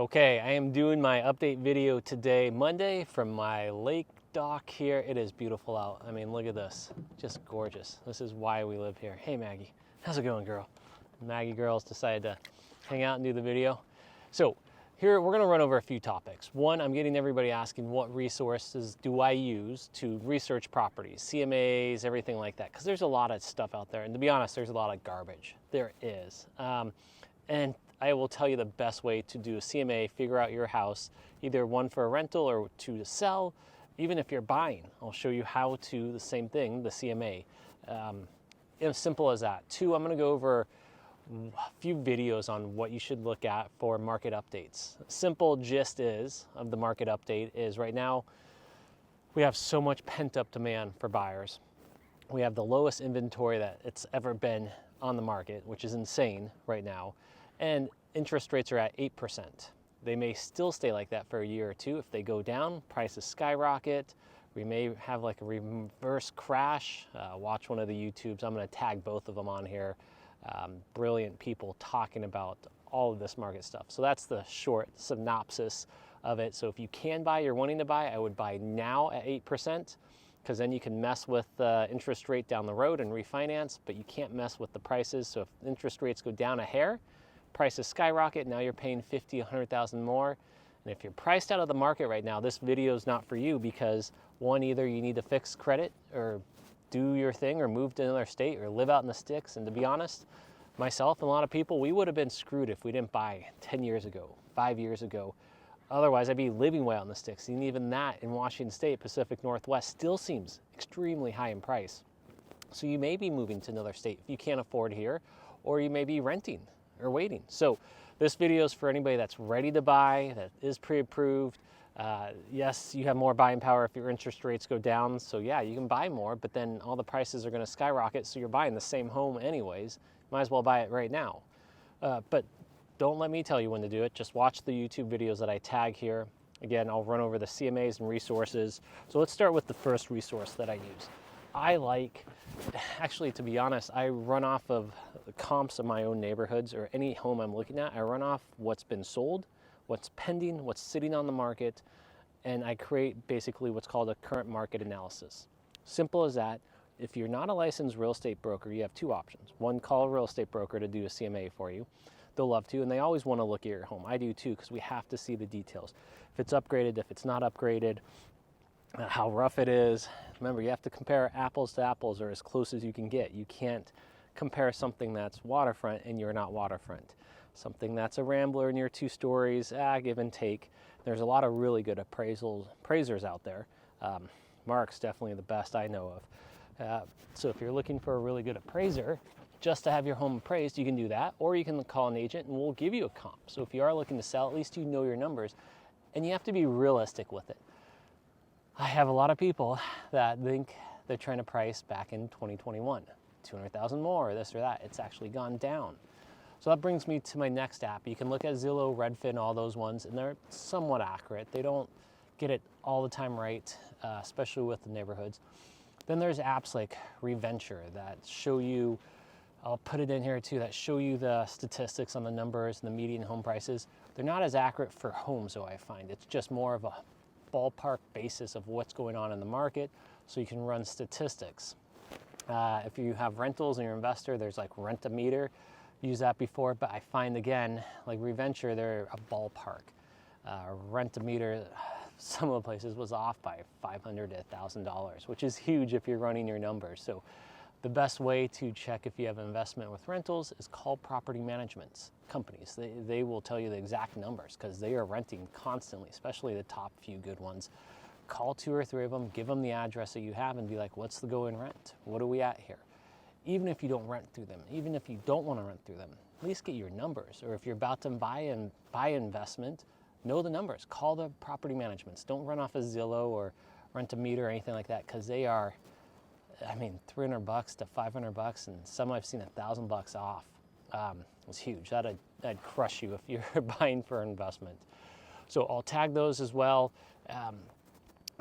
Okay, I am doing my update video today, Monday, from my lake dock here. It is beautiful out. I mean, look at this, just gorgeous. This is why we live here. Hey Maggie, how's it going, girl? Maggie girls decided to hang out and do the video. So here, we're gonna run over a few topics. One, I'm getting everybody asking what resources do I use to research properties, CMAs, everything like that, because there's a lot of stuff out there. And to be honest, there's a lot of garbage. There is. And I will tell you the best way to do a CMA, figure out your house, either one for a rental or two to sell. Even if you're buying, I'll show you how to, the same thing, the CMA. As simple as that. Two, I'm gonna go over a few videos on what you should look at for market updates. Simple gist is, of the market update is right now, we have so much pent up demand for buyers. We have the lowest inventory that it's ever been on the market, which is insane right now. And interest rates are at 8%. They may still stay like that for a year or two. If they go down, prices skyrocket. We may have like a reverse crash. Watch one of the YouTubes. I'm gonna tag both of them on here. Brilliant people talking about all of this market stuff. So that's the short synopsis of it. So if you can buy, you're wanting to buy, I would buy now at 8%, because then you can mess with the interest rate down the road and refinance, but you can't mess with the prices. So if interest rates go down a hair, prices skyrocket, now you're paying 50, 100,000 more. And if you're priced out of the market right now, this video is not for you, because one, either you need to fix credit or do your thing or move to another state or live out in the sticks. And to be honest, myself and a lot of people, we would have been screwed if we didn't buy 10 years ago, 5 years ago. Otherwise, I'd be living way out in the sticks. And even that in Washington State, Pacific Northwest, still seems extremely high in price. So you may be moving to another state if you can't afford here, or you may be renting or waiting. So this video is for anybody that's ready to buy, that is pre-approved. Yes, you have more buying power if your interest rates go down. So yeah, you can buy more, but then all the prices are gonna skyrocket. So you're buying the same home anyways. Might as well buy it right now. But don't let me tell you when to do it. Just watch the YouTube videos that I tag here. Again, I'll run over the CMAs and resources. So let's start with the first resource that I use. I like, actually, to be honest, I run off of the comps of my own neighborhoods or any home I'm looking at. I run off what's been sold, what's pending, what's sitting on the market, and I create basically what's called a current market analysis. Simple as that. If you're not a licensed real estate broker, you have two options. One, call a real estate broker to do a CMA for you. They'll love to, and they always want to look at your home. I do too, because we have to see the details. If it's upgraded, if it's not upgraded, how rough it is. Remember, you have to compare apples to apples, or as close as you can get. You can't compare something that's waterfront and you're not waterfront. Something that's a rambler near 2 stories, give and take. There's a lot of really good appraisers out there. Mark's definitely the best I know of. So if you're looking for a really good appraiser, just to have your home appraised, you can do that, or you can call an agent and we'll give you a comp. So if you are looking to sell, at least you know your numbers, and you have to be realistic with it. I have a lot of people that think they're trying to price back in 2021, 200,000 more, this or that. It's actually gone down. So that brings me to my next app. You can look at Zillow, Redfin, all those ones, and they're somewhat accurate. They don't get it all the time right, especially with the neighborhoods. Then there's apps like Reventure that show you, I'll put it in here too, that show you the statistics on the numbers and the median home prices. They're not as accurate for homes, though, I find. It's just more of a ballpark basis of what's going on in the market, so you can run statistics. If you have rentals and you're an investor, there's like Rent-A-Meter. Used that before, but I find again, like Reventure, they're a ballpark. Rent-A-Meter, some of the places was off by $500 to $1,000, which is huge if you're running your numbers. So the best way to check if you have an investment with rentals is call property management companies. They will tell you the exact numbers, because they are renting constantly, especially the top few good ones. Call 2 or 3 of them, give them the address that you have and be like, what's the going rent? What are we at here? Even if you don't rent through them, even if you don't want to rent through them, at least get your numbers. Or if you're about to buy investment, know the numbers. Call the property managements. Don't run off a Zillow or Rent-A-Meter or anything like that, because they are, I mean, $300 to $500, and some I've seen $1,000 off. It's huge. That'd crush you if you're buying for investment. So I'll tag those as well.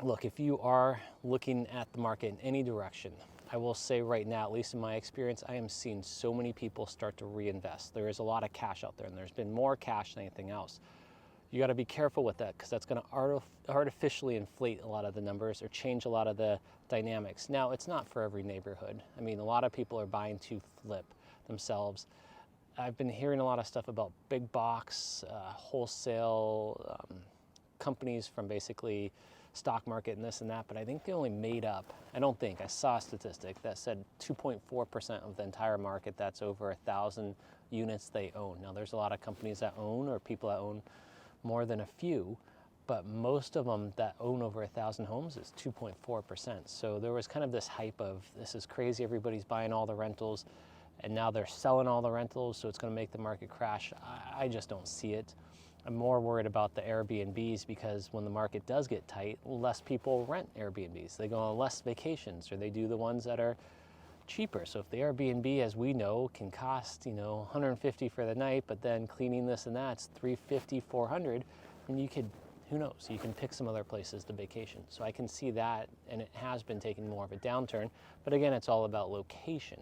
Look, if you are looking at the market in any direction, I will say right now, at least in my experience, I am seeing so many people start to reinvest. There is a lot of cash out there, and there's been more cash than anything else. You got to be careful with that because that's going to artificially inflate a lot of the numbers or change a lot of the dynamics. Now, it's not for every neighborhood. I mean, a lot of people are buying to flip themselves. I've been hearing a lot of stuff about big box, wholesale companies from basically stock market and this and that, but I think they only made up, I saw a statistic that said 2.4% of the entire market that's over 1,000 units they own. Now, there's a lot of companies that own or people that own more than a few, but most of them that own over 1,000 homes is 2.4%. So there was kind of this hype of, this is crazy, everybody's buying all the rentals, and now they're selling all the rentals, so it's going to make the market crash. I just don't see it. I'm more worried about the Airbnbs because when the market does get tight, less people rent Airbnbs. They go on less vacations, or they do the ones that are cheaper. So if the Airbnb, as we know, can cost, $150 for the night, but then cleaning this and that's $350, $400, and you could, who knows, you can pick some other places to vacation. So I can see that, and it has been taking more of a downturn. But again, it's all about location.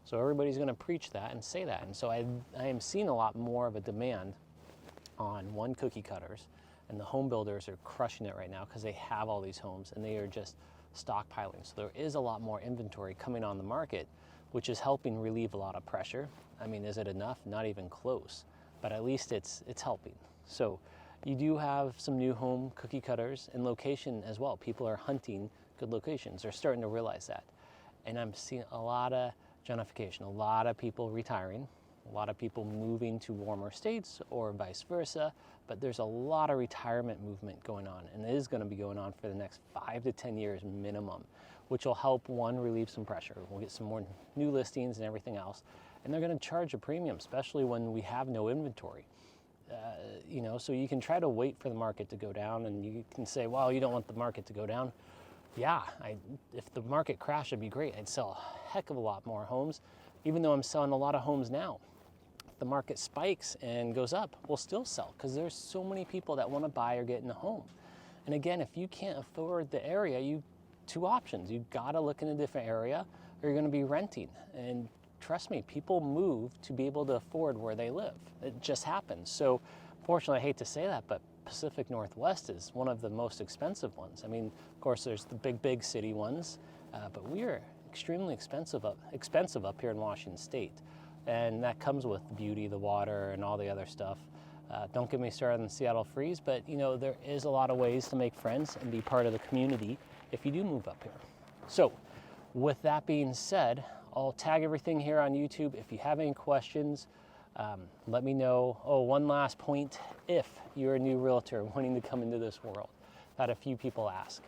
So everybody's going to preach that and say that. And so I am seeing a lot more of a demand on one cookie cutters, and the home builders are crushing it right now because they have all these homes and they are just stockpiling. So there is a lot more inventory coming on the market, which is helping relieve a lot of pressure. I mean, is it enough? Not even close, but at least it's helping. So you do have some new home cookie cutters and location as well. People are hunting good locations. They're starting to realize that. And I'm seeing a lot of gentrification, a lot of people retiring, a lot of people moving to warmer states or vice versa, but there's a lot of retirement movement going on, and it is going to be going on for the next 5 to 10 years minimum, which will help, one, relieve some pressure. We'll get some more new listings and everything else, and they're going to charge a premium, especially when we have no inventory. So you can try to wait for the market to go down, and you can say, well, you don't want the market to go down. Yeah, if the market crashed, it'd be great. I'd sell a heck of a lot more homes, even though I'm selling a lot of homes now. If the market spikes and goes up, we'll still sell because there's so many people that want to buy or get in a home. And again, if you can't afford the area, two options. You've got to look in a different area or you're going to be renting. And trust me, people move to be able to afford where they live. It just happens. So fortunately, I hate to say that, but Pacific Northwest is one of the most expensive ones. I mean, of course, there's the big city ones, but we are extremely expensive up here in Washington State. And that comes with the beauty, the water, and all the other stuff. Don't get me started on the Seattle freeze, but there is a lot of ways to make friends and be part of the community if you do move up here. So with that being said, I'll tag everything here on YouTube. If you have any questions, let me know. Oh, one last point. If you're a new realtor wanting to come into this world, that a few people ask.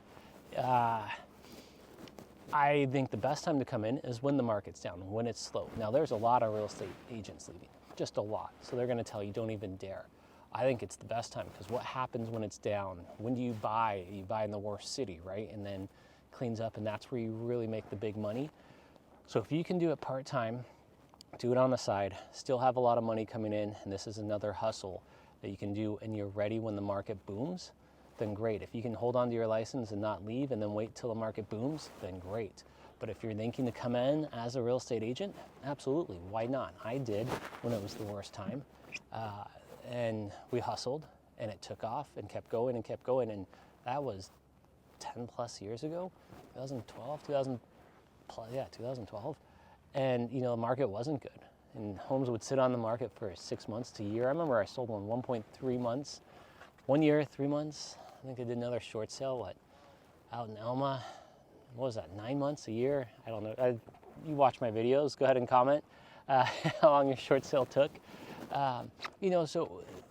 I think the best time to come in is when the market's down, when it's slow. Now, there's a lot of real estate agents leaving, just a lot. So they're going to tell you, don't even dare. I think it's the best time because what happens when it's down? When do you buy? You buy in the worst city, right? And then cleans up, and that's where you really make the big money. So if you can do it part-time, do it on the side, still have a lot of money coming in, and this is another hustle that you can do, and you're ready when the market booms, then great. If you can hold on to your license and not leave and then wait till the market booms, then great. But if you're thinking to come in as a real estate agent, absolutely, why not? I did when it was the worst time, and we hustled, and it took off and kept going, and that was 10 plus years ago, 2012. And the market wasn't good, and homes would sit on the market for 6 months to a year. I remember I sold one 1.3 months, 1 year, 3 months. I think I did another short sale out in Elma. What was that, 9 months, a year? I don't know. You watch my videos, go ahead and comment how long your short sale took. And I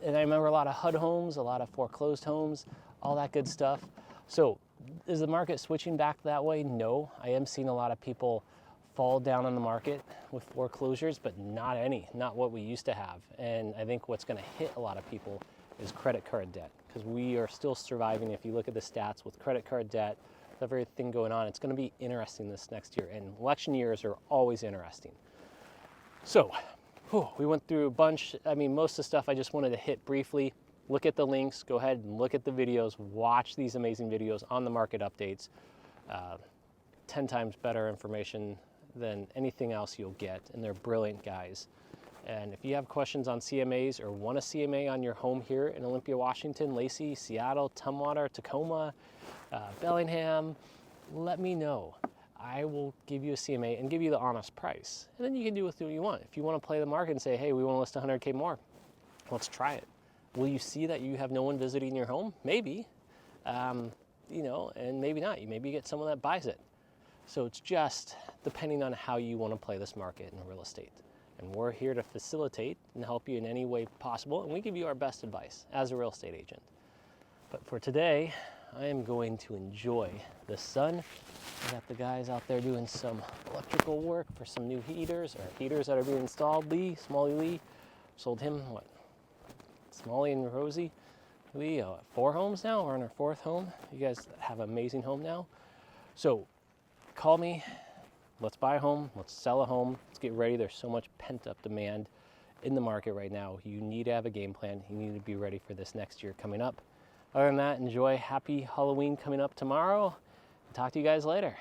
remember a lot of HUD homes, a lot of foreclosed homes, all that good stuff. So is the market switching back that way? No. I am seeing a lot of people fall down on the market with foreclosures, but not what we used to have. And I think what's going to hit a lot of people is credit card debt, because we are still surviving. If you look at the stats with credit card debt, everything going on, it's going to be interesting this next year. And election years are always interesting. So we went through a bunch. I mean, most of the stuff I just wanted to hit briefly. Look at the links, go ahead and look at the videos, watch these amazing videos on the market updates. 10 times better information than anything else you'll get, and they're brilliant guys. And if you have questions on CMAs or want a CMA on your home here in Olympia, Washington, Lacey, Seattle, Tumwater, Tacoma, Bellingham, let me know. I will give you a CMA and give you the honest price. And then you can do with what you want. If you want to play the market and say, hey, we want to list 100K more, let's try it. Will you see that you have no one visiting your home? Maybe, you know, and maybe not. You maybe get someone that buys it. So it's just depending on how you want to play this market in real estate. And we're here to facilitate and help you in any way possible. And we give you our best advice as a real estate agent. But for today, I am going to enjoy the sun. I got the guys out there doing some electrical work for some new heaters, or heaters that are being installed. Smalley Lee, sold him what? Smalley and Rosie Lee, 4 homes now. We're on our 4th home. You guys have an amazing home now. So call me. Let's buy a home. Let's sell a home. Let's get ready. There's so much pent-up demand in the market right now. You need to have a game plan. You need to be ready for this next year coming up. Other than that, enjoy. Happy Halloween coming up tomorrow. Talk to you guys later.